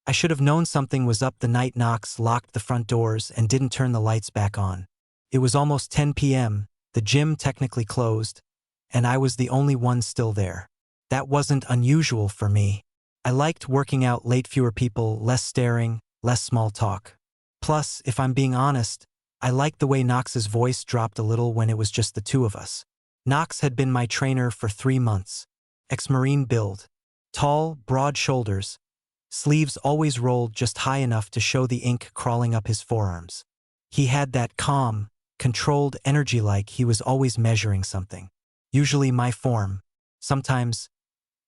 I should have known something was up the night Knox locked the front doors and didn't turn the lights back on. It was almost 10 p.m., the gym technically closed, and I was the only one still there. That wasn't unusual for me. I liked working out late, fewer people, less staring, less small talk. Plus, if I'm being honest, I liked the way Knox's voice dropped a little when it was just the two of us. Knox had been my trainer for 3 months. Ex-Marine build. Tall, broad shoulders. Sleeves always rolled just high enough to show the ink crawling up his forearms. He had that calm, controlled energy like he was always measuring something. Usually my form. Sometimes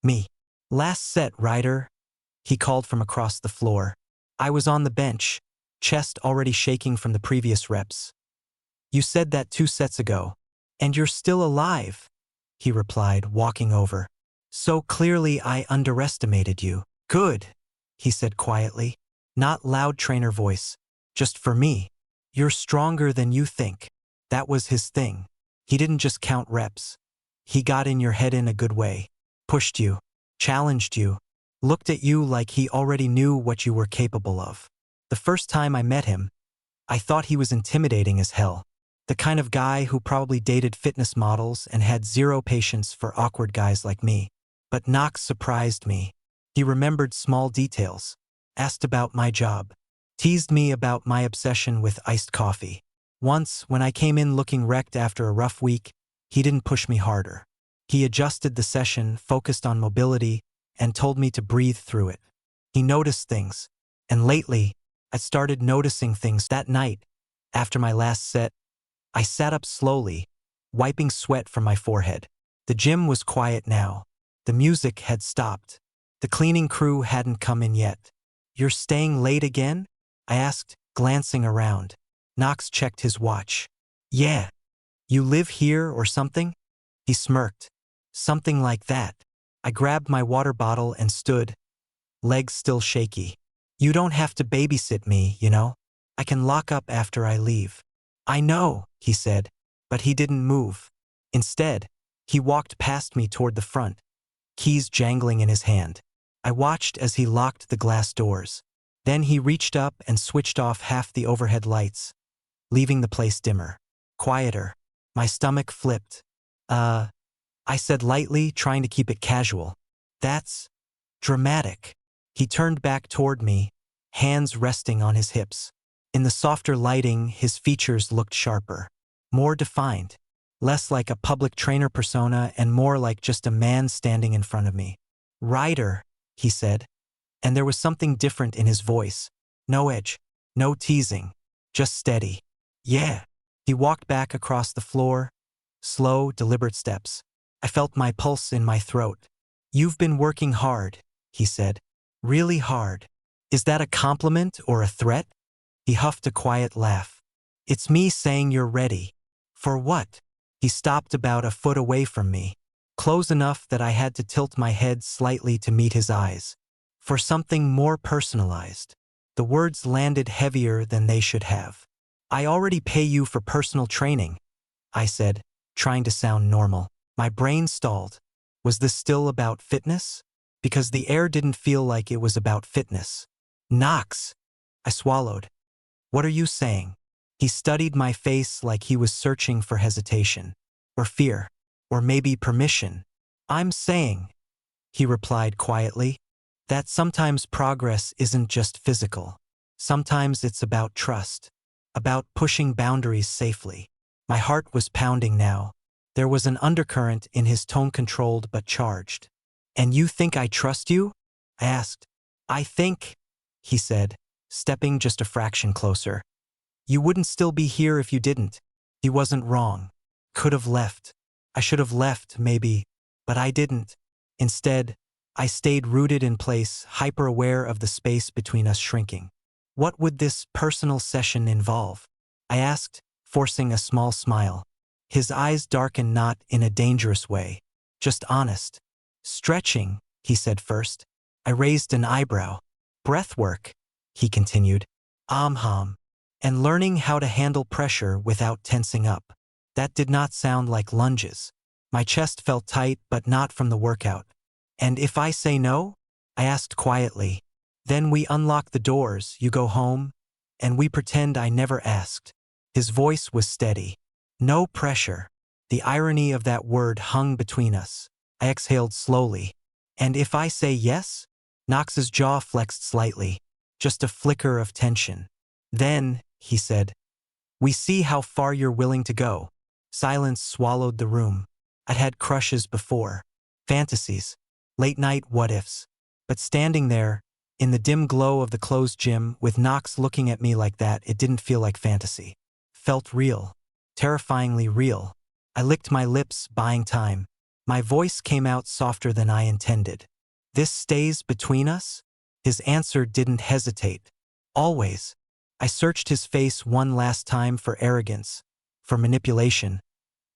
me. Last set, Ryder, he called from across the floor. I was on the bench, chest already shaking from the previous reps. You said that 2 sets ago. And you're still alive, he replied, walking over. So clearly I underestimated you. Good, he said quietly. Not loud trainer voice. Just for me. You're stronger than you think. That was his thing. He didn't just count reps. He got in your head in a good way. Pushed you. Challenged you. Looked at you like he already knew what you were capable of. The first time I met him, I thought he was intimidating as hell. The kind of guy who probably dated fitness models and had zero patience for awkward guys like me. But Knox surprised me. He remembered small details. Asked about my job. Teased me about my obsession with iced coffee. Once, when I came in looking wrecked after a rough week, he didn't push me harder. He adjusted the session, focused on mobility, and told me to breathe through it. He noticed things. And lately, I started noticing things. That night, after my last set, I sat up slowly, wiping sweat from my forehead. The gym was quiet now. The music had stopped. The cleaning crew hadn't come in yet. You're staying late again? I asked, glancing around. Knox checked his watch. Yeah. You live here or something? He smirked. Something like that. I grabbed my water bottle and stood, legs still shaky. You don't have to babysit me, you know? I can lock up after I leave. I know, he said, but he didn't move. Instead, he walked past me toward the front, keys jangling in his hand. I watched as he locked the glass doors. Then he reached up and switched off half the overhead lights, leaving the place dimmer, quieter. My stomach flipped. I said lightly, trying to keep it casual. That's dramatic. He turned back toward me, hands resting on his hips. In the softer lighting, his features looked sharper, more defined, less like a public trainer persona and more like just a man standing in front of me. Ryder, he said, and there was something different in his voice. No edge, no teasing, just steady. Yeah. He walked back across the floor, slow, deliberate steps. I felt my pulse in my throat. You've been working hard, he said. Really hard. Is that a compliment or a threat? He huffed a quiet laugh. It's me saying you're ready. For what? He stopped about a foot away from me, close enough that I had to tilt my head slightly to meet his eyes. For something more personalized. The words landed heavier than they should have. I already pay you for personal training, I said, trying to sound normal. My brain stalled. Was this still about fitness? Because the air didn't feel like it was about fitness. Knox, I swallowed. What are you saying? He studied my face like he was searching for hesitation, or fear, or maybe permission. I'm saying, he replied quietly, that sometimes progress isn't just physical. Sometimes it's about trust, about pushing boundaries safely. My heart was pounding now. There was an undercurrent in his tone, controlled but charged. And you think I trust you? I asked. I think, he said, stepping just a fraction closer. You wouldn't still be here if you didn't. He wasn't wrong. Could have left. I should have left, maybe, but I didn't. Instead, I stayed rooted in place, hyper-aware of the space between us shrinking. What would this personal session involve? I asked, forcing a small smile. His eyes darkened, not in a dangerous way, just honest. Stretching, he said first. I raised an eyebrow. Breath work, he continued. And learning how to handle pressure without tensing up. That did not sound like lunges. My chest felt tight, but not from the workout. And if I say no? I asked quietly. Then we unlock the doors, you go home, and we pretend I never asked. His voice was steady. No pressure. The irony of that word hung between us. I exhaled slowly. And if I say yes? Knox's jaw flexed slightly. Just a flicker of tension. Then, he said, we see how far you're willing to go. Silence swallowed the room. I'd had crushes before. Fantasies. Late-night what-ifs. But standing there, in the dim glow of the closed gym, with Knox looking at me like that, it didn't feel like fantasy. Felt real. Terrifyingly real. I licked my lips, buying time. My voice came out softer than I intended. This stays between us? His answer didn't hesitate. Always. I searched his face one last time for arrogance, for manipulation,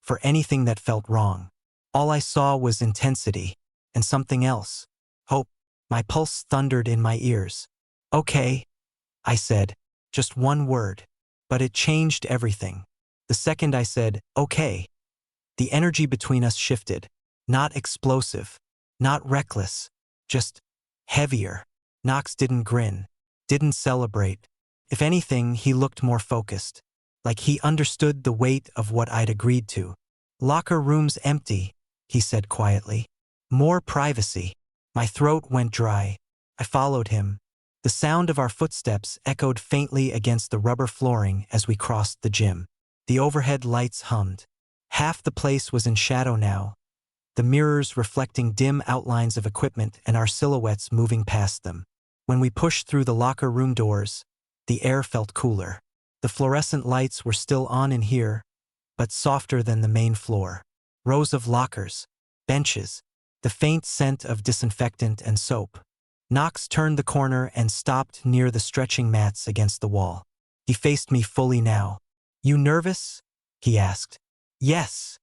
for anything that felt wrong. All I saw was intensity, and something else. Hope. My pulse thundered in my ears. Okay, I said, just one word. But it changed everything. The second I said, okay, the energy between us shifted. Not explosive, not reckless, just heavier. Knox didn't grin, didn't celebrate. If anything, he looked more focused, like he understood the weight of what I'd agreed to. Locker room's empty, he said quietly. More privacy. My throat went dry. I followed him. The sound of our footsteps echoed faintly against the rubber flooring as we crossed the gym. The overhead lights hummed. Half the place was in shadow now, the mirrors reflecting dim outlines of equipment and our silhouettes moving past them. When we pushed through the locker room doors, the air felt cooler. The fluorescent lights were still on in here, but softer than the main floor. Rows of lockers, benches, the faint scent of disinfectant and soap. Knox turned the corner and stopped near the stretching mats against the wall. He faced me fully now. You nervous? He asked. Yes,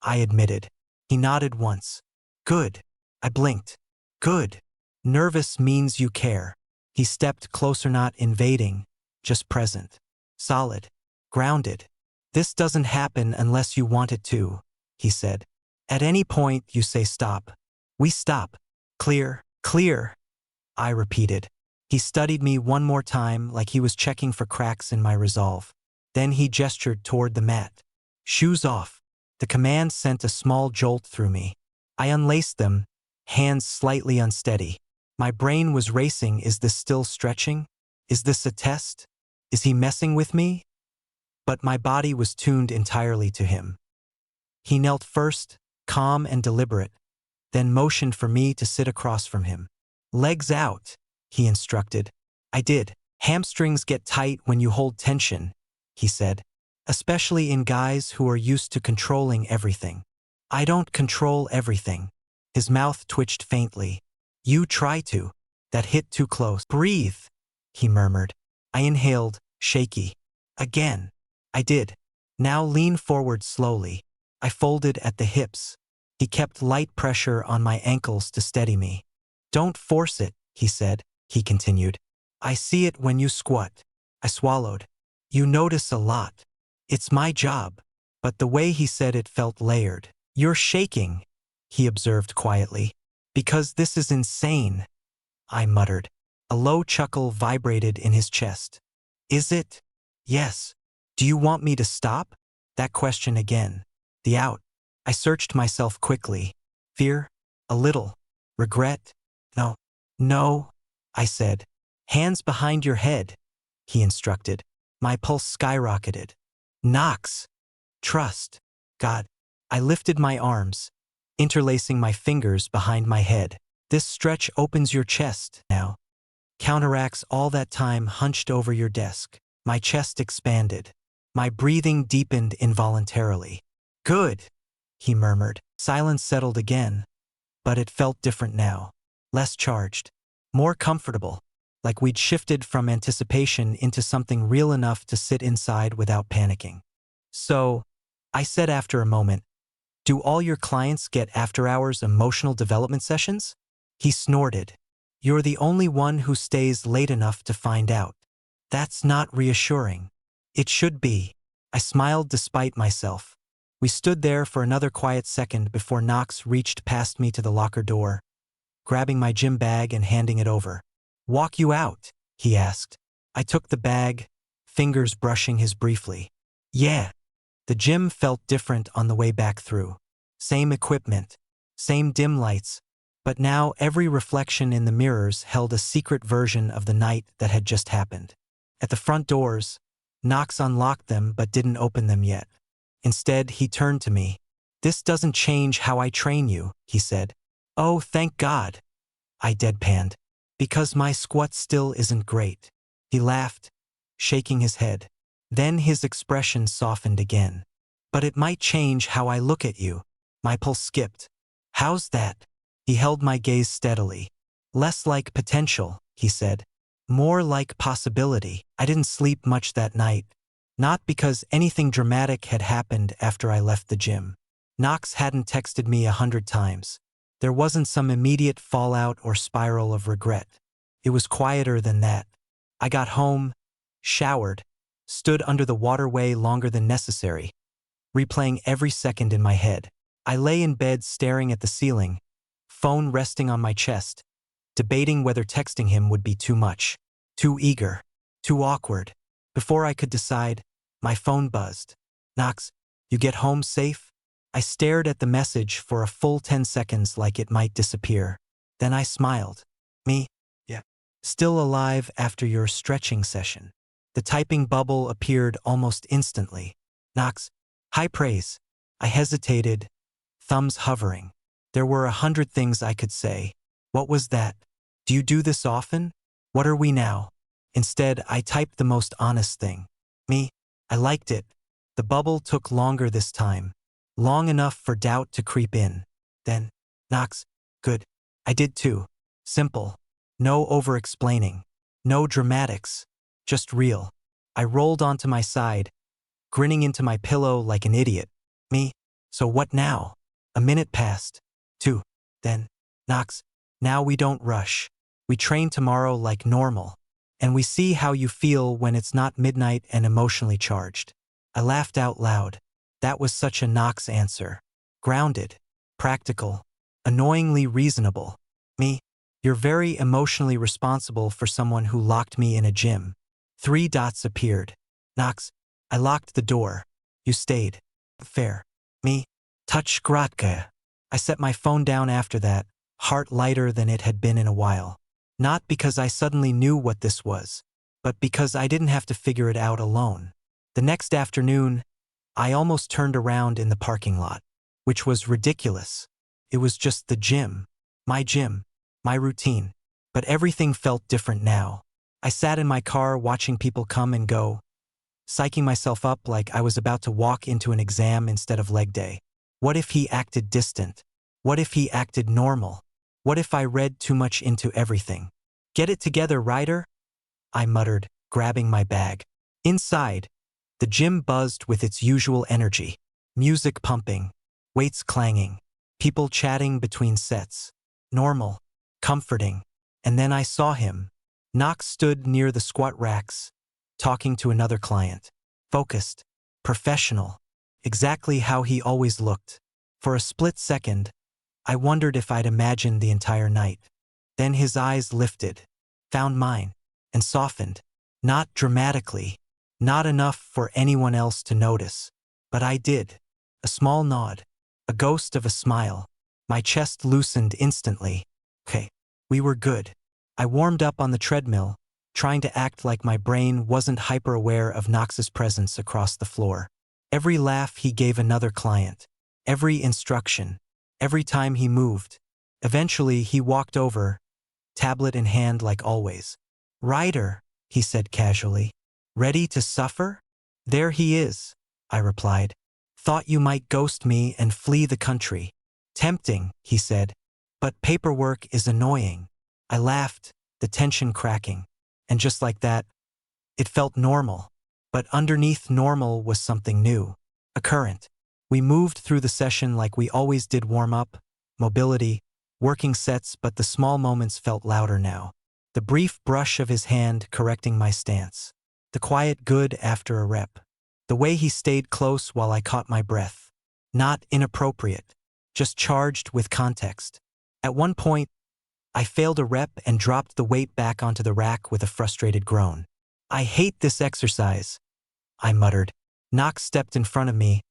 I admitted. He nodded once. Good. I blinked. Good. Nervous means you care. He stepped closer, not invading, just present. Solid. Grounded. This doesn't happen unless you want it to, he said. At any point you say stop. We stop. Clear, clear, I repeated. He studied me one more time like he was checking for cracks in my resolve. Then he gestured toward the mat. Shoes off. The command sent a small jolt through me. I unlaced them, hands slightly unsteady. My brain was racing. Is this still stretching? Is this a test? Is he messing with me? But my body was tuned entirely to him. He knelt first, calm and deliberate, then motioned for me to sit across from him. Legs out, he instructed. I did. Hamstrings get tight when you hold tension, he said, especially in guys who are used to controlling everything. I don't control everything. His mouth twitched faintly. You try to. That hit too close. Breathe, he murmured. I inhaled, shaky. Again. I did. Now lean forward slowly. I folded at the hips. He kept light pressure on my ankles to steady me. Don't force it, he said. He continued. I see it when you squat. I swallowed. You notice a lot. It's my job. But the way he said it felt layered. You're shaking, he observed quietly. Because this is insane, I muttered. A low chuckle vibrated in his chest. Is it? Yes. Do you want me to stop? That question again. The out. I searched myself quickly. Fear? A little. Regret? No. No, I said. Hands behind your head, he instructed. My pulse skyrocketed. Knox. Trust. God. I lifted my arms, interlacing my fingers behind my head. This stretch opens your chest now. Counteracts all that time hunched over your desk. My chest expanded. My breathing deepened involuntarily. Good, he murmured. Silence settled again, but it felt different now. Less charged. More comfortable. Like we'd shifted from anticipation into something real enough to sit inside without panicking. So, I said after a moment, do all your clients get after-hours emotional development sessions? He snorted. You're the only one who stays late enough to find out. That's not reassuring. It should be. I smiled despite myself. We stood there for another quiet second before Knox reached past me to the locker door, grabbing my gym bag and handing it over. Walk you out? He asked. I took the bag, fingers brushing his briefly. Yeah. The gym felt different on the way back through. Same equipment, same dim lights, but now every reflection in the mirrors held a secret version of the night that had just happened. At the front doors, Knox unlocked them but didn't open them yet. Instead, he turned to me. This doesn't change how I train you, he said. Oh, thank God. I deadpanned. Because my squat still isn't great. He laughed, shaking his head. Then his expression softened again. But it might change how I look at you. My pulse skipped. How's that? He held my gaze steadily. Less like potential, he said. More like possibility. I didn't sleep much that night. Not because anything dramatic had happened after I left the gym. Knox hadn't texted me 100 times. There wasn't some immediate fallout or spiral of regret. It was quieter than that. I got home, showered, stood under the waterway longer than necessary, replaying every second in my head. I lay in bed staring at the ceiling, phone resting on my chest, debating whether texting him would be too much, too eager, too awkward. Before I could decide, my phone buzzed. Knox, you get home safe? I stared at the message for a full 10 seconds like it might disappear. Then I smiled. Me? Yeah. Still alive after your stretching session. The typing bubble appeared almost instantly. Knox, high praise. I hesitated, thumbs hovering. There were 100 things I could say. What was that? Do you do this often? What are we now? Instead, I typed the most honest thing. Me? I liked it. The bubble took longer this time. Long enough for doubt to creep in. Then, Knox, good. I did too. Simple. No over-explaining. No dramatics. Just real. I rolled onto my side, grinning into my pillow like an idiot. Me? So what now? A minute passed. 2. Then, Knox, now we don't rush. We train tomorrow like normal. And we see how you feel when it's not midnight and emotionally charged. I laughed out loud. That was such a Knox answer. Grounded. Practical. Annoyingly reasonable. Me? You're very emotionally responsible for someone who locked me in a gym. 3 dots appeared. Knox, I locked the door. You stayed. Fair. Me? Touch Gratka. I set my phone down after that, heart lighter than it had been in a while. Not because I suddenly knew what this was, but because I didn't have to figure it out alone. The next afternoon, I almost turned around in the parking lot, which was ridiculous. It was just the gym, my routine. But everything felt different now. I sat in my car watching people come and go, psyching myself up like I was about to walk into an exam instead of leg day. What if he acted distant? What if he acted normal? What if I read too much into everything? Get it together, Ryder? I muttered, grabbing my bag. Inside, the gym buzzed with its usual energy. Music pumping, weights clanging, people chatting between sets. Normal, comforting. And then I saw him. Knox stood near the squat racks, talking to another client. Focused, professional, exactly how he always looked. For a split second, I wondered if I'd imagined the entire night. Then his eyes lifted, found mine, and softened. Not dramatically, not enough for anyone else to notice. But I did. A small nod, a ghost of a smile. My chest loosened instantly. Okay, we were good. I warmed up on the treadmill, trying to act like my brain wasn't hyper-aware of Knox's presence across the floor. Every laugh he gave another client, every instruction, every time he moved. Eventually, he walked over, tablet in hand like always. Ryder, he said casually. Ready to suffer? There he is, I replied. Thought you might ghost me and flee the country. Tempting, he said, but paperwork is annoying. I laughed, the tension cracking. And just like that, it felt normal. But underneath normal was something new. A current. We moved through the session like we always did, warm-up, mobility, working sets, but the small moments felt louder now. The brief brush of his hand correcting my stance. The quiet good after a rep. The way he stayed close while I caught my breath. Not inappropriate, just charged with context. At one point, I failed a rep and dropped the weight back onto the rack with a frustrated groan. I hate this exercise, I muttered. Knox stepped in front of me,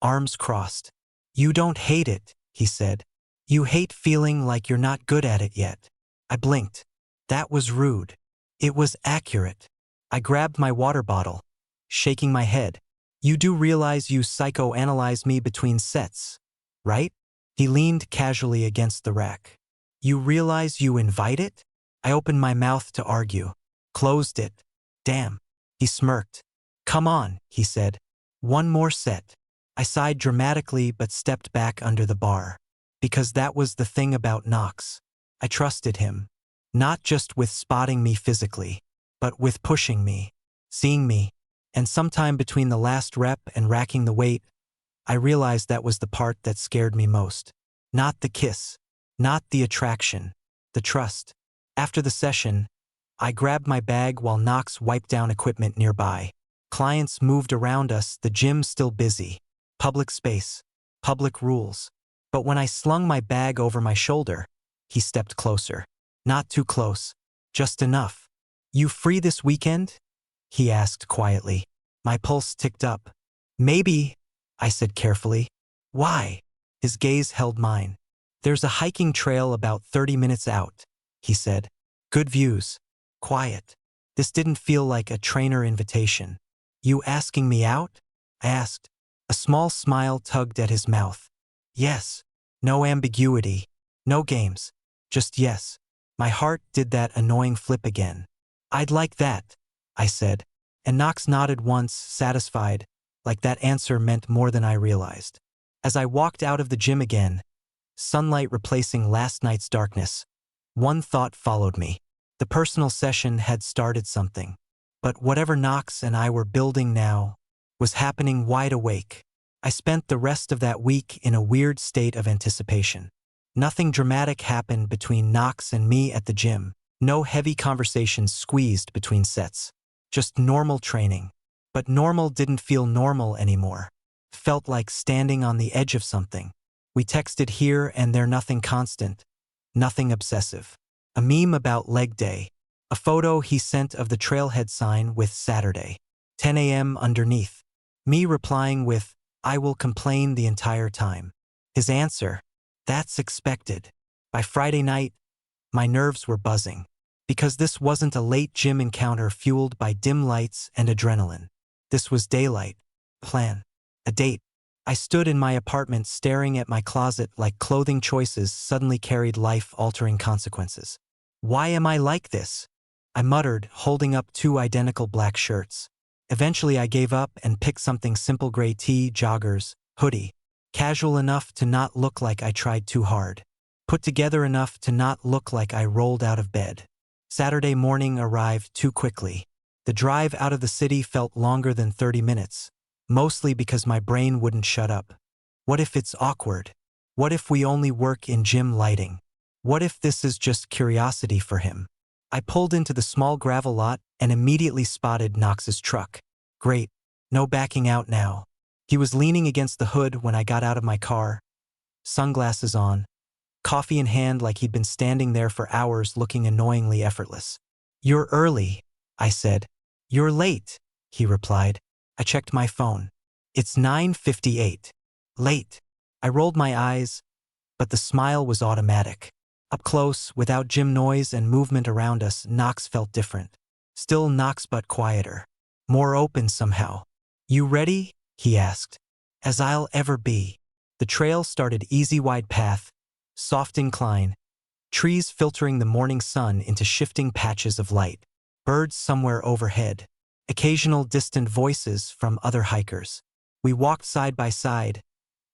arms crossed. You don't hate it, he said. You hate feeling like you're not good at it yet. I blinked. That was rude. It was accurate. I grabbed my water bottle, shaking my head. You do realize you psychoanalyze me between sets, right? He leaned casually against the rack. You realize you invite it? I opened my mouth to argue. Closed it. Damn. He smirked. Come on, he said. One more set. I sighed dramatically but stepped back under the bar. Because that was the thing about Knox. I trusted him. Not just with spotting me physically, but with pushing me, seeing me, and sometime between the last rep and racking the weight, I realized that was the part that scared me most. Not the kiss, not the attraction, the trust. After the session, I grabbed my bag while Knox wiped down equipment nearby. Clients moved around us, the gym still busy. Public space, public rules. But when I slung my bag over my shoulder, he stepped closer. Not too close, just enough. You free this weekend? He asked quietly. My pulse ticked up. Maybe, I said carefully. Why? His gaze held mine. There's a hiking trail about 30 minutes out, he said. Good views. Quiet. This didn't feel like a trainer invitation. You asking me out? I asked. A small smile tugged at his mouth. Yes. No ambiguity. No games. Just yes. My heart did that annoying flip again. I'd like that, I said, and Knox nodded once, satisfied, like that answer meant more than I realized. As I walked out of the gym again, sunlight replacing last night's darkness, one thought followed me. The personal session had started something, but whatever Knox and I were building now was happening wide awake. I spent the rest of that week in a weird state of anticipation. Nothing dramatic happened between Knox and me at the gym. No heavy conversations squeezed between sets. Just normal training. But normal didn't feel normal anymore. Felt like standing on the edge of something. We texted here and there, nothing constant, nothing obsessive. A meme about leg day. A photo he sent of the trailhead sign with Saturday, 10 a.m. underneath. Me replying with, I will complain the entire time. His answer, that's expected. By Friday night, my nerves were buzzing. Because this wasn't a late gym encounter fueled by dim lights and adrenaline. This was daylight. Plan. A date. I stood in my apartment staring at my closet like clothing choices suddenly carried life-altering consequences. Why am I like this? I muttered, holding up two identical black shirts. Eventually I gave up and picked something simple: gray tee, joggers, hoodie. Casual enough to not look like I tried too hard. Put together enough to not look like I rolled out of bed. Saturday morning arrived too quickly. The drive out of the city felt longer than 30 minutes, mostly because my brain wouldn't shut up. What if it's awkward? What if we only work in gym lighting? What if this is just curiosity for him? I pulled into the small gravel lot and immediately spotted Knox's truck. Great. No backing out now. He was leaning against the hood when I got out of my car, sunglasses on, coffee in hand, like he'd been standing there for hours looking annoyingly effortless. You're early, I said. You're late, he replied. I checked my phone. It's 9:58. Late. I rolled my eyes, but the smile was automatic. Up close, without gym noise and movement around us, Knox felt different. Still Knox, but quieter. More open somehow. You ready? He asked. As I'll ever be. The trail started easy, wide path, soft incline, trees filtering the morning sun into shifting patches of light, birds somewhere overhead, occasional distant voices from other hikers. We walked side by side,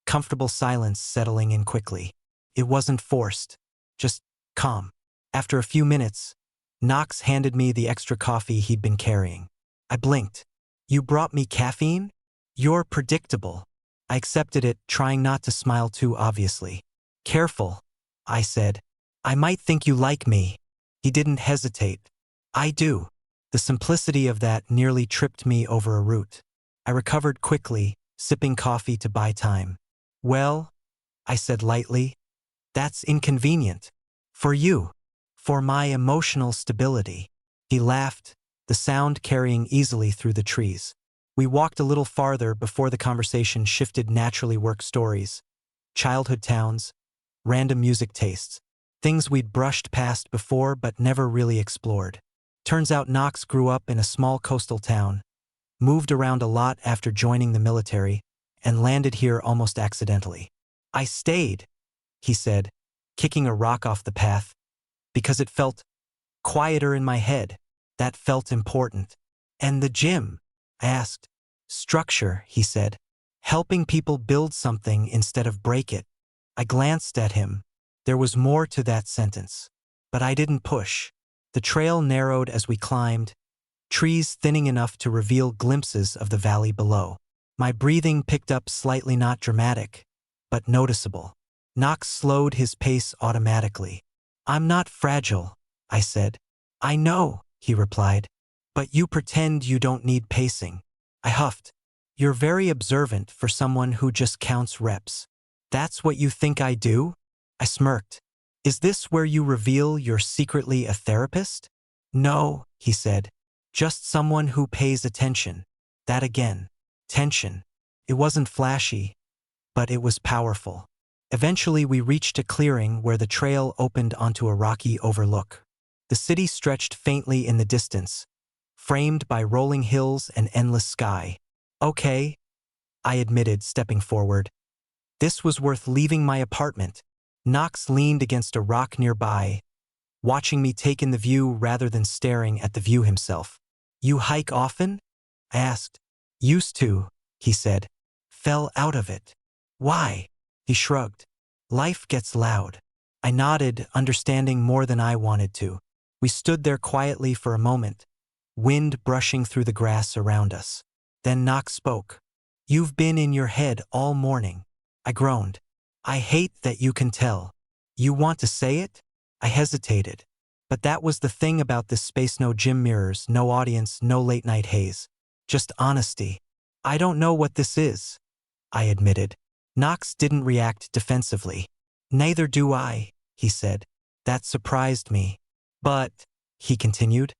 comfortable silence settling in quickly. It wasn't forced, just calm. After a few minutes, Knox handed me the extra coffee he'd been carrying. I blinked. You brought me caffeine? You're predictable. I accepted it, trying not to smile too obviously. Careful, I said. I might think you like me. He didn't hesitate. I do. The simplicity of that nearly tripped me over a root. I recovered quickly, sipping coffee to buy time. Well, I said lightly, that's inconvenient. For you. For my emotional stability. He laughed, the sound carrying easily through the trees. We walked a little farther before the conversation shifted naturally. Work stories, childhood towns, random music tastes, things we'd brushed past before but never really explored. Turns out Knox grew up in a small coastal town, moved around a lot after joining the military, and landed here almost accidentally. I stayed, he said, kicking a rock off the path, because it felt quieter in my head. That felt important. And the gym? I asked. Structure, he said. Helping people build something instead of break it. I glanced at him. There was more to that sentence. But I didn't push. The trail narrowed as we climbed, trees thinning enough to reveal glimpses of the valley below. My breathing picked up slightly, not dramatic, but noticeable. Knox slowed his pace automatically. I'm not fragile, I said. I know, he replied. But you pretend you don't need pacing. I huffed. You're very observant for someone who just counts reps. That's what you think I do? I smirked. Is this where you reveal you're secretly a therapist? No, he said. Just someone who pays attention. That again. Tension. It wasn't flashy, but it was powerful. Eventually we reached a clearing where the trail opened onto a rocky overlook. The city stretched faintly in the distance, framed by rolling hills and endless sky. Okay, I admitted, stepping forward. This was worth leaving my apartment. Knox leaned against a rock nearby, watching me take in the view rather than staring at the view himself. You hike often? I asked. Used to, he said. Fell out of it. Why? He shrugged. Life gets loud. I nodded, understanding more than I wanted to. We stood there quietly for a moment, wind brushing through the grass around us. Then Knox spoke. You've been in your head all morning. I groaned. I hate that you can tell. You want to say it? I hesitated. But that was the thing about this space. No gym mirrors, no audience, no late night haze. Just honesty. I don't know what this is, I admitted. Knox didn't react defensively. Neither do I, he said. That surprised me. But, he continued,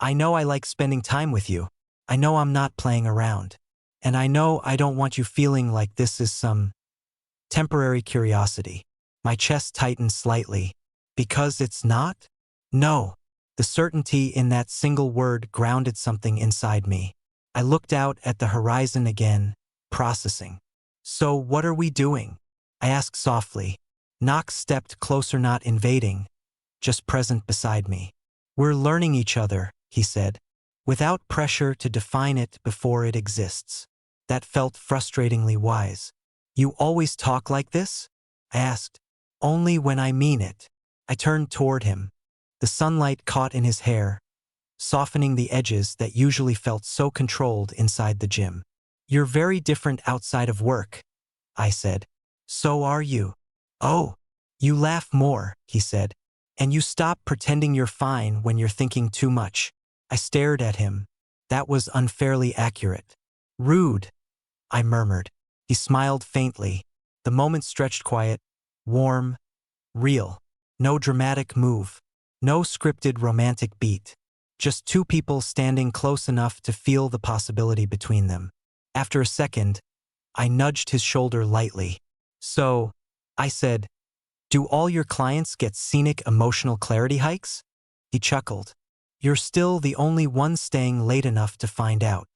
I know I like spending time with you. I know I'm not playing around. And I know I don't want you feeling like this is some temporary curiosity. My chest tightened slightly. Because it's not? No. The certainty in that single word grounded something inside me. I looked out at the horizon again, processing. So what are we doing? I asked softly. Knox stepped closer, not invading, just present beside me. We're learning each other, he said, without pressure to define it before it exists. That felt frustratingly wise. You always talk like this? I asked. Only when I mean it. I turned toward him. The sunlight caught in his hair, softening the edges that usually felt so controlled inside the gym. You're very different outside of work, I said. So are you. Oh, you laugh more, he said. And you stop pretending you're fine when you're thinking too much. I stared at him. That was unfairly accurate. Rude, I murmured. He smiled faintly. The moment stretched quiet, warm, real. No dramatic move. No scripted romantic beat. Just two people standing close enough to feel the possibility between them. After a second, I nudged his shoulder lightly. So, I said, do all your clients get scenic emotional clarity hikes? He chuckled. You're still the only one staying late enough to find out.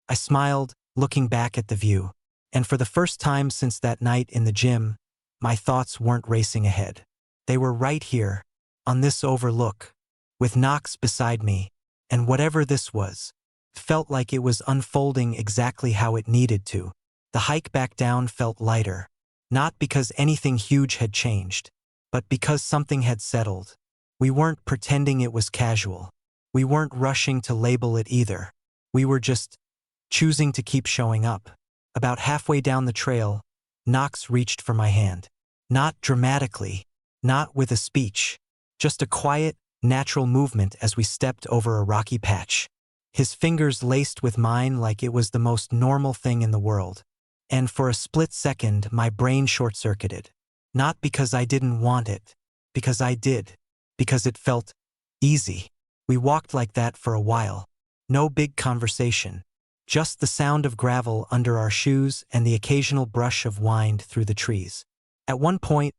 I smiled, looking back at the view. And for the first time since that night in the gym, my thoughts weren't racing ahead. They were right here, on this overlook, with Knox beside me, and whatever this was, felt like it was unfolding exactly how it needed to. The hike back down felt lighter, not because anything huge had changed, but because something had settled. We weren't pretending it was casual. We weren't rushing to label it either. We were just choosing to keep showing up. About halfway down the trail, Knox reached for my hand. Not dramatically, not with a speech, just a quiet, natural movement as we stepped over a rocky patch. His fingers laced with mine like it was the most normal thing in the world. And for a split second, my brain short-circuited. Not because I didn't want it, because I did. because it felt easy. We walked like that for a while. No big conversation. Just the sound of gravel under our shoes and the occasional brush of wind through the trees. At one point,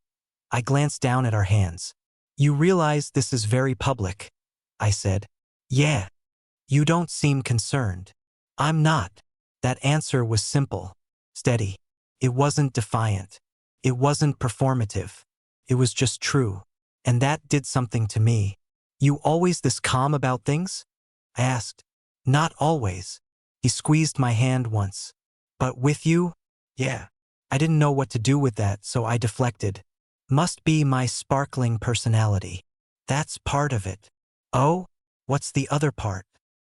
I glanced down at our hands. "You realize this is very public," I said. "Yeah. You don't seem concerned." "I'm not." That answer was simple, steady. It wasn't defiant. It wasn't performative. It was just true. And that did something to me. "You always this calm about things?" I asked. "Not always." He squeezed my hand once. "But with you?" "Yeah." I didn't know what to do with that, so I deflected. "Must be my sparkling personality." "That's part of it." "Oh? What's the other part?"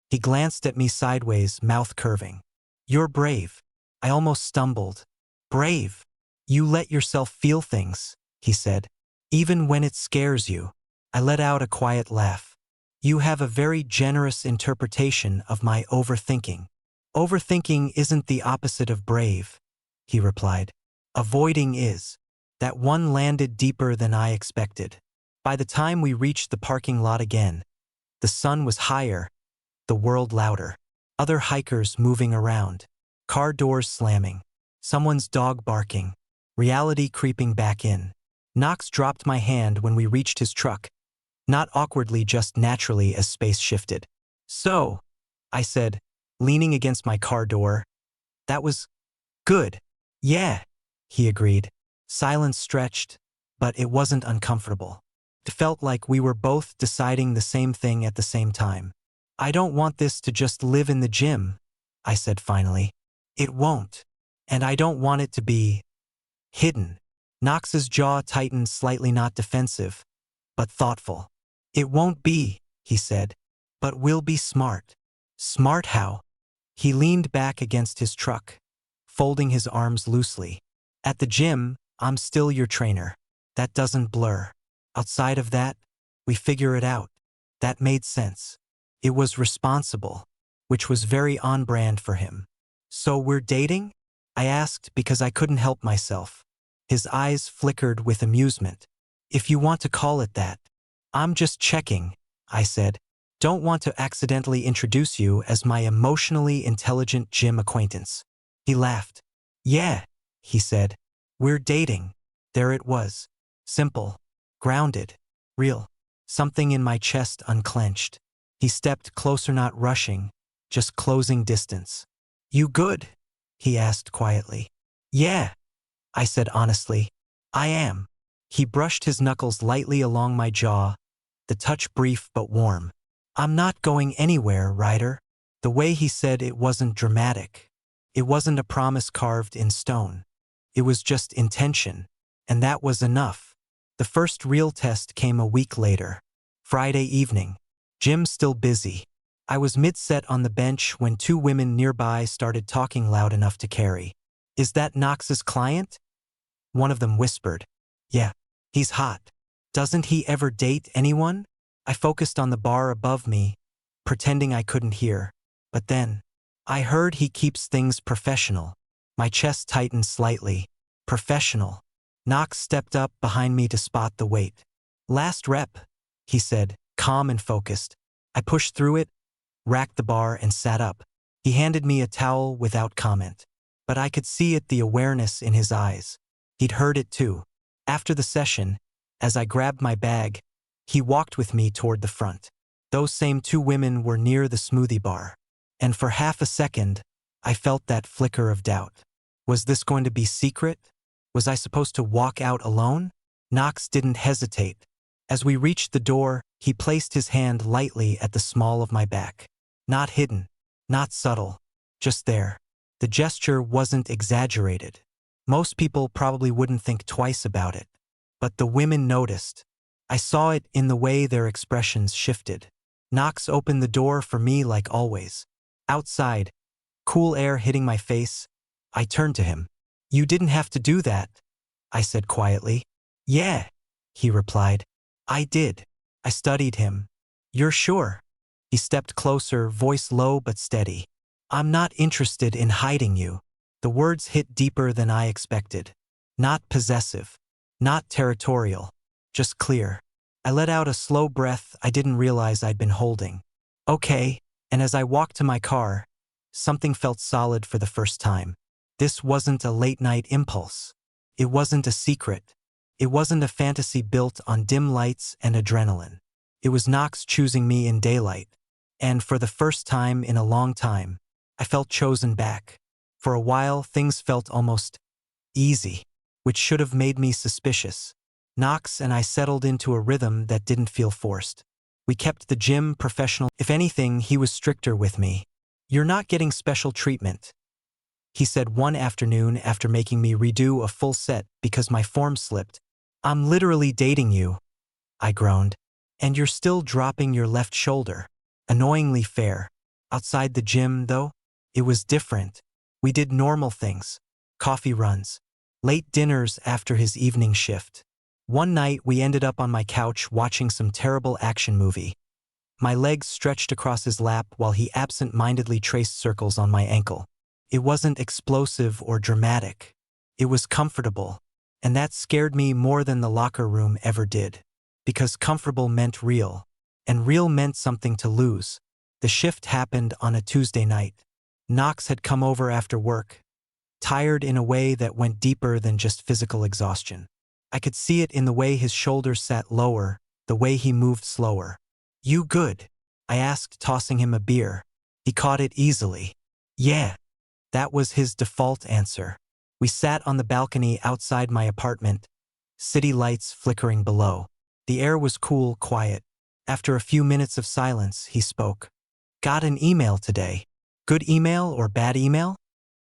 He glanced at me sideways, mouth curving. "You're brave." I almost stumbled. "Brave? You let yourself feel things," he said. "Even when it scares you." I let out a quiet laugh. "You have a very generous interpretation of my overthinking." "Overthinking isn't the opposite of brave," he replied. "Avoiding is." That one landed deeper than I expected. By the time we reached the parking lot again, the sun was higher, the world louder. Other hikers moving around. Car doors slamming. Someone's dog barking. Reality creeping back in. Knox dropped my hand when we reached his truck. Not awkwardly, just naturally as space shifted. "So," I said, leaning against my car door. "That was good." "Yeah," he agreed. Silence stretched, but it wasn't uncomfortable. It felt like we were both deciding the same thing at the same time. "I don't want this to just live in the gym," I said finally. "It won't. And I don't want it to be hidden." Knox's jaw tightened slightly, not defensive, but thoughtful. "It won't be," he said, "but we'll be smart." "Smart how?" He leaned back against his truck, folding his arms loosely. "At the gym, I'm still your trainer. That doesn't blur. Outside of that, we figure it out." That made sense. It was responsible, which was very on brand for him. "So we're dating?" I asked because I couldn't help myself. His eyes flickered with amusement. "If you want to call it that." "I'm just checking," I said. "Don't want to accidentally introduce you as my emotionally intelligent gym acquaintance." He laughed. "Yeah," he said. "We're dating." There it was. Simple. Grounded. Real. Something in my chest unclenched. He stepped closer, not rushing, just closing distance. "You good?" he asked quietly. "Yeah," I said honestly. "I am." He brushed his knuckles lightly along my jaw, the touch brief but warm. "I'm not going anywhere, Ryder." The way he said it wasn't dramatic. It wasn't a promise carved in stone. It was just intention, and that was enough. The first real test came a week later. Friday evening. Gym still busy. I was mid-set on the bench when two women nearby started talking loud enough to carry. "Is that Knox's client?" One of them whispered. "Yeah. He's hot." "Doesn't he ever date anyone?" I focused on the bar above me, pretending I couldn't hear. But then, "I heard he keeps things professional." My chest tightened slightly. Professional. Knox stepped up behind me to spot the weight. "Last rep," he said, calm and focused. I pushed through it, racked the bar, and sat up. He handed me a towel without comment. But I could see it, the awareness in his eyes. He'd heard it too. After the session, as I grabbed my bag, he walked with me toward the front. Those same two women were near the smoothie bar. And for half a second, I felt that flicker of doubt. Was this going to be secret? Was I supposed to walk out alone? Knox didn't hesitate. As we reached the door, he placed his hand lightly at the small of my back. Not hidden, not subtle, just there. The gesture wasn't exaggerated. Most people probably wouldn't think twice about it. But the women noticed. I saw it in the way their expressions shifted. Knox opened the door for me like always. Outside, cool air hitting my face, I turned to him. "You didn't have to do that," I said quietly. "Yeah," he replied. "I did." I studied him. "You're sure?" He stepped closer, voice low but steady. "I'm not interested in hiding you." The words hit deeper than I expected. Not possessive. Not territorial. Just clear. I let out a slow breath I didn't realize I'd been holding. Okay, and as I walked to my car, something felt solid for the first time. This wasn't a late-night impulse. It wasn't a secret. It wasn't a fantasy built on dim lights and adrenaline. It was Knox choosing me in daylight. And for the first time in a long time, I felt chosen back. For a while, things felt almost easy, which should have made me suspicious. Knox and I settled into a rhythm that didn't feel forced. We kept the gym professional. If anything, he was stricter with me. "You're not getting special treatment," he said one afternoon after making me redo a full set because my form slipped. "I'm literally dating you," I groaned. "And you're still dropping your left shoulder." Annoyingly fair. Outside the gym, though, it was different. We did normal things. Coffee runs. Late dinners after his evening shift. One night we ended up on my couch watching some terrible action movie. My legs stretched across his lap while he absent-mindedly traced circles on my ankle. It wasn't explosive or dramatic. It was comfortable. And that scared me more than the locker room ever did. Because comfortable meant real. And real meant something to lose. The shift happened on a Tuesday night. Knox had come over after work, tired in a way that went deeper than just physical exhaustion. I could see it in the way his shoulders sat lower, the way he moved slower. "You good?" I asked, tossing him a beer. He caught it easily. "Yeah." That was his default answer. We sat on the balcony outside my apartment, city lights flickering below. The air was cool, quiet. After a few minutes of silence, he spoke. "Got an email today. Good email or bad email?"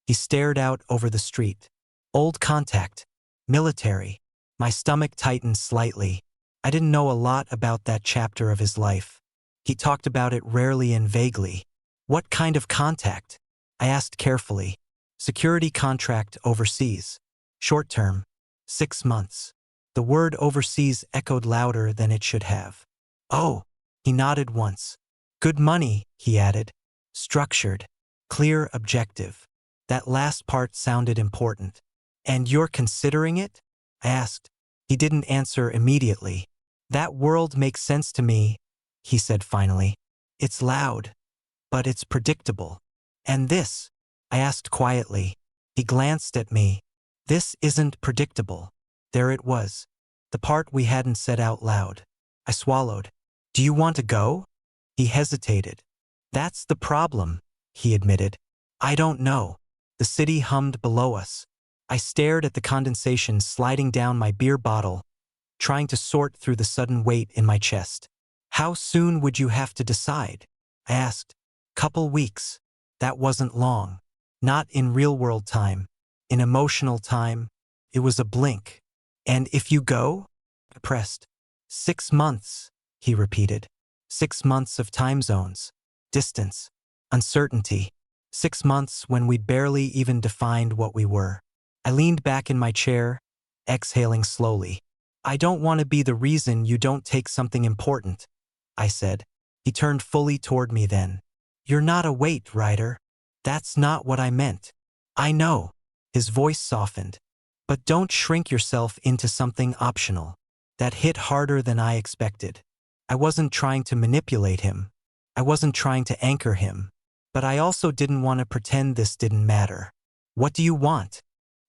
He stared out over the street. "Old contact. Military." My stomach tightened slightly. I didn't know a lot about that chapter of his life. He talked about it rarely and vaguely. "What kind of contact?" I asked carefully. "Security contract overseas. Short term. 6 months." The word overseas echoed louder than it should have. "Oh," he nodded once. "Good money," he added. "Structured. Clear objective." That last part sounded important. "And you're considering it?" I asked. He didn't answer immediately. "That world makes sense to me," he said finally. "It's loud, but it's predictable." "And this?" I asked quietly. He glanced at me. "This isn't predictable." There it was. The part we hadn't said out loud. I swallowed. "Do you want to go?" He hesitated. "That's the problem," he admitted. "I don't know." The city hummed below us. I stared at the condensation sliding down my beer bottle, trying to sort through the sudden weight in my chest. "How soon would you have to decide?" I asked. "Couple weeks." That wasn't long. Not in real-world time. In emotional time, it was a blink. "And if you go?" I pressed. 6 months, he repeated. 6 months of time zones, distance, uncertainty. 6 months when we'd barely even defined what we were. I leaned back in my chair, exhaling slowly. "I don't want to be the reason you don't take something important," I said. He turned fully toward me then. "You're not a weight, Ryder." "That's not what I meant." "I know." His voice softened. "But don't shrink yourself into something optional." That hit harder than I expected. I wasn't trying to manipulate him. I wasn't trying to anchor him. But I also didn't want to pretend this didn't matter. "What do you want?"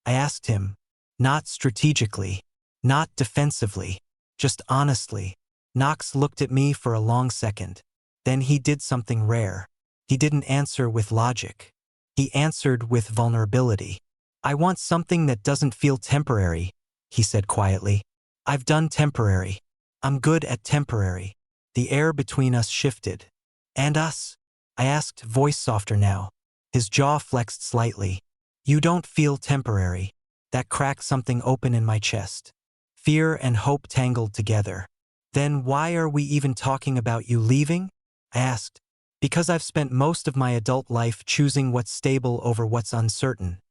I asked him. Not strategically. Not defensively. Just honestly. Knox looked at me for a long second. Then he did something rare. He didn't answer with logic. He answered with vulnerability. "I want something that doesn't feel temporary," he said quietly. "I've done temporary. I'm good at temporary." The air between us shifted. "And us?" I asked, voice softer now. His jaw flexed slightly. "You don't feel temporary." That cracked something open in my chest. Fear and hope tangled together. "Then why are we even talking about you leaving?" I asked. "Because I've spent most of my adult life choosing what's stable over what's uncertain,"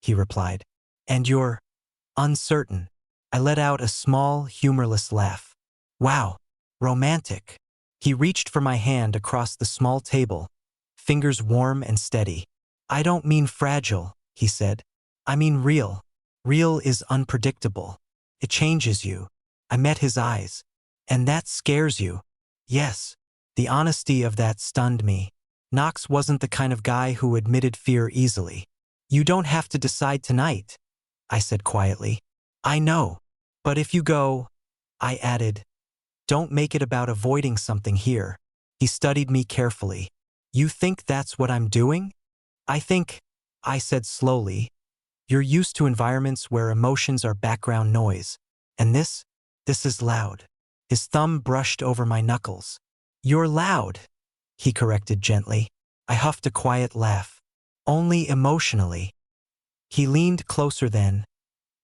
he replied. "And you're uncertain." I let out a small, humorless laugh. "Wow, romantic." He reached for my hand across the small table, fingers warm and steady. "I don't mean fragile," he said. "I mean real. Real is unpredictable. It changes you." I met his eyes. And that scares you? Yes. The honesty of that stunned me. Knox wasn't the kind of guy who admitted fear easily. You don't have to decide tonight, I said quietly. I know. But if you go, I added, don't make it about avoiding something here. He studied me carefully. You think that's what I'm doing? I said slowly. You're used to environments where emotions are background noise. And this is loud. His thumb brushed over my knuckles. You're loud, he corrected gently. I huffed a quiet laugh. Only emotionally. He leaned closer then,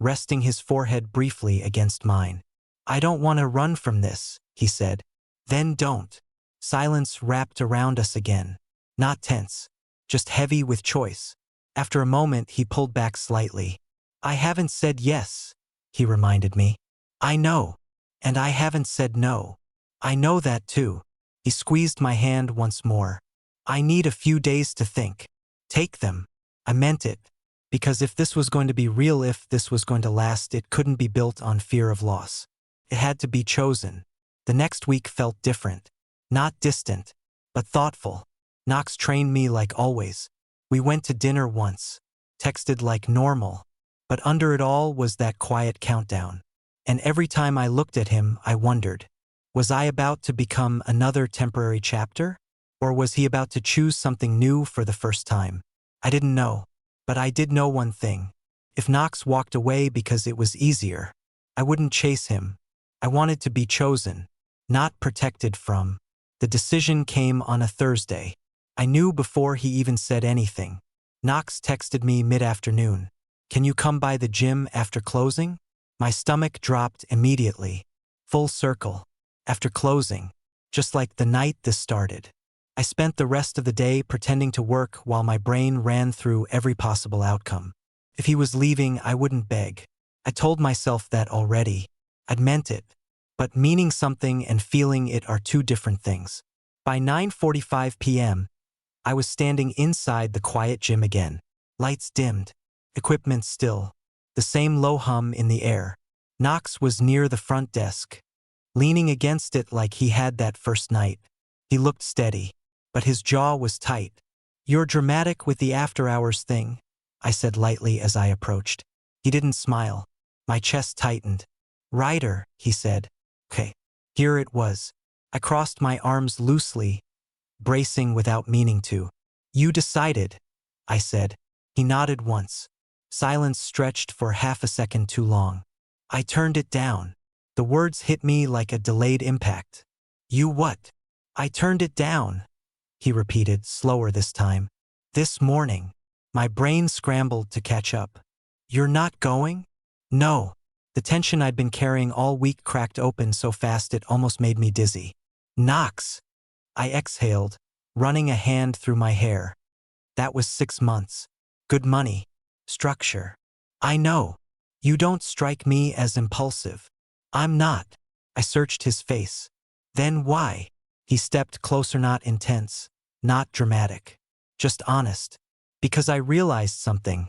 resting his forehead briefly against mine. I don't want to run from this, he said. Then don't. Silence wrapped around us again. Not tense, just heavy with choice. After a moment, he pulled back slightly. I haven't said yes, he reminded me. I know. And I haven't said no. I know that too. He squeezed my hand once more. I need a few days to think. Take them. I meant it. Because if this was going to be real, if this was going to last, it couldn't be built on fear of loss. It had to be chosen. The next week felt different. Not distant, but thoughtful. Knox trained me like always. We went to dinner once, texted like normal. But under it all was that quiet countdown. And every time I looked at him, I wondered, was I about to become another temporary chapter? Or was he about to choose something new for the first time? I didn't know. But I did know one thing. If Knox walked away because it was easier, I wouldn't chase him. I wanted to be chosen, not protected from. The decision came on a Thursday. I knew before he even said anything. Knox texted me mid-afternoon. Can you come by the gym after closing? My stomach dropped immediately. Full circle. After closing. Just like the night this started. I spent the rest of the day pretending to work while my brain ran through every possible outcome. If he was leaving, I wouldn't beg. I told myself that already. I'd meant it. But meaning something and feeling it are two different things. By 9:45 p.m., I was standing inside the quiet gym again. Lights dimmed. Equipment still. The same low hum in the air. Knox was near the front desk, leaning against it like he had that first night. He looked steady, but his jaw was tight. You're dramatic with the after-hours thing, I said lightly as I approached. He didn't smile. My chest tightened. Ryder, he said. Okay. Here it was. I crossed my arms loosely, bracing without meaning to. You decided, I said. He nodded once. Silence stretched for half a second too long. I turned it down. The words hit me like a delayed impact. You what? I turned it down, he repeated, slower this time. This morning. My brain scrambled to catch up. You're not going? No. The tension I'd been carrying all week cracked open so fast it almost made me dizzy. Knox. I exhaled, running a hand through my hair. That was 6 months. Good money. Structure. I know. You don't strike me as impulsive. I'm not. I searched his face. Then why? He stepped closer, not intense, not dramatic, just honest. Because I realized something,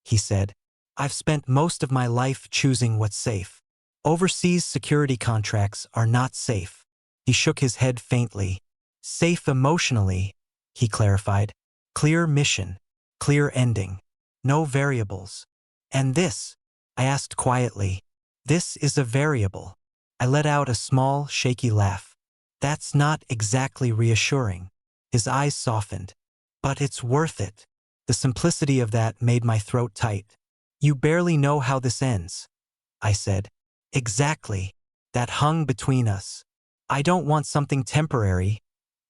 he said. I've spent most of my life choosing what's safe. Overseas security contracts are not safe. He shook his head faintly. Safe emotionally, he clarified. Clear mission, clear ending, no variables. And this, I asked quietly, this is a variable. I let out a small, shaky laugh. That's not exactly reassuring. His eyes softened. But it's worth it. The simplicity of that made my throat tight. You barely know how this ends, I said. Exactly. That hung between us. I don't want something temporary,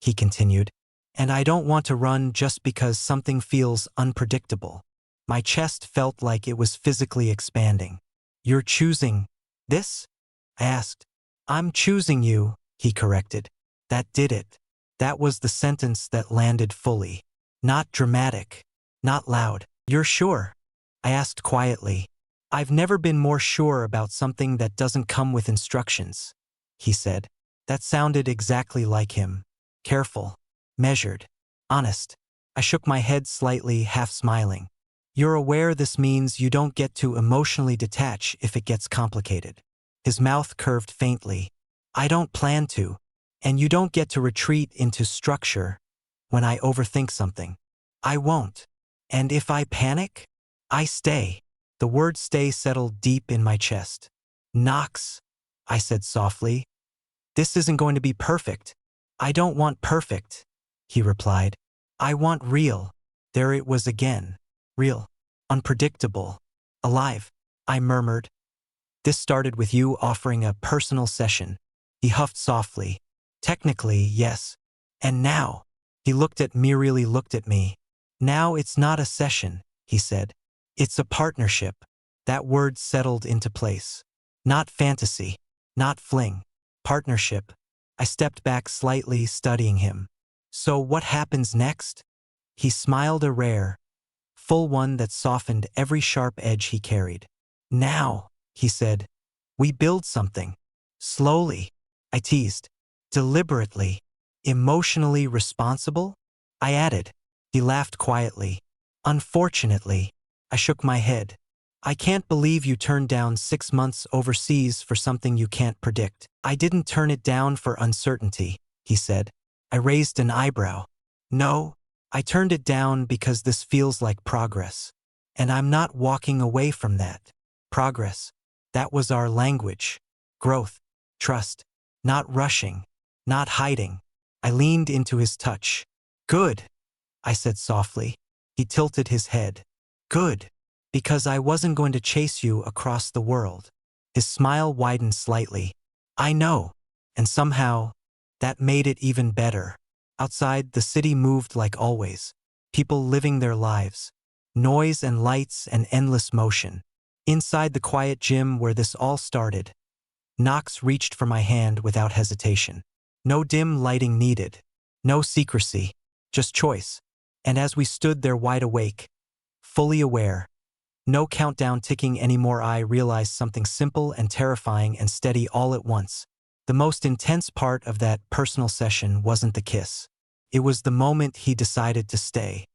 he continued. And I don't want to run just because something feels unpredictable. My chest felt like it was physically expanding. You're choosing this? I asked. I'm choosing you, he corrected. That did it. That was the sentence that landed fully. Not dramatic. Not loud. You're sure? I asked quietly. I've never been more sure about something that doesn't come with instructions, he said. That sounded exactly like him. Careful. Measured. Honest. I shook my head slightly, half smiling. You're aware this means you don't get to emotionally detach if it gets complicated. His mouth curved faintly. I don't plan to. And you don't get to retreat into structure when I overthink something. I won't. And if I panic, I stay. The word stay settled deep in my chest. Knox, I said softly, this isn't going to be perfect. I don't want perfect, he replied. I want real. There it was again. Real. Unpredictable. Alive. I murmured. This started with you offering a personal session. He huffed softly. Technically, yes. And now, really looked at me. Now it's not a session, he said. It's a partnership. That word settled into place. Not fantasy. Not fling. Partnership. I stepped back slightly, studying him. So what happens next? He smiled, a rare, full one that softened every sharp edge he carried. Now, he said, we build something. Slowly, I teased. Deliberately. Emotionally responsible? I added. He laughed quietly. Unfortunately, I shook my head. I can't believe you turned down 6 months overseas for something you can't predict. I didn't turn it down for uncertainty, he said. I raised an eyebrow. No, I turned it down because this feels like progress. And I'm not walking away from that. Progress. That was our language. Growth. Trust. Not rushing. Not hiding. I leaned into his touch. Good, I said softly. He tilted his head. Good. Because I wasn't going to chase you across the world. His smile widened slightly. I know. And somehow, that made it even better. Outside, the city moved like always. People living their lives. Noise and lights and endless motion. Inside the quiet gym where this all started, Knox reached for my hand without hesitation. No dim lighting needed. No secrecy. Just choice. And as we stood there wide awake, fully aware, no countdown ticking anymore, I realized something simple and terrifying and steady all at once. The most intense part of that personal session wasn't the kiss. It was the moment he decided to stay.